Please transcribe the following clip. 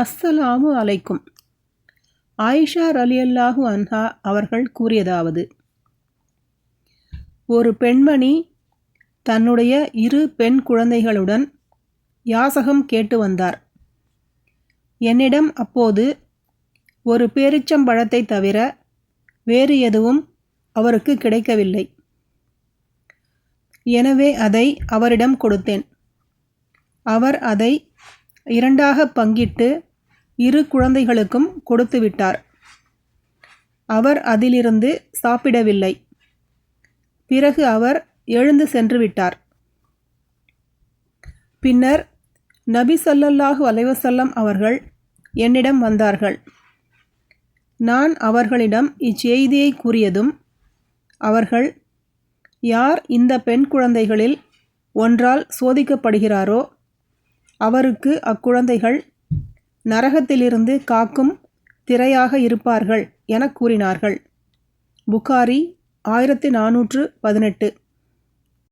அஸ்ஸலாமு அலைக்கும். ஆயிஷா ரலியல்லாஹு அன்ஹா அவர்கள் கூறியதாவது, ஒரு பெண்மணி தன்னுடைய 2 பெண் குழந்தைகளுடன் யாசகம் கேட்டு வந்தார். என்னிடம் அப்போது ஒரு பேரீச்சம்பழத்தை தவிர வேறு எதுவும் அவருக்கு கிடைக்கவில்லை. எனவே அதை அவரிடம் கொடுத்தேன். அவர் அதை 2ஆக பங்கிட்டு 2 குழந்தைகளுக்கும் கொடுத்துவிட்டார். அவர் அதிலிருந்து சாப்பிடவில்லை. பிறகு அவர் எழுந்து சென்று விட்டார். பின்னர் நபி ஸல்லல்லாஹு அலைஹி வஸல்லம் அவர்கள் என்னிடம் வந்தார்கள். நான் அவர்களிடம் இச்செய்தியை கூறியதும் அவர்கள், யார் இந்த பெண் குழந்தைகளில் ஒன்றால் சோதிக்கப்படுகிறாரோ அவருக்கு அக்குழந்தைகள் நரகத்திலிருந்து காக்கும் திரையாக இருப்பார்கள் என கூறினார்கள். புகாரி 1418.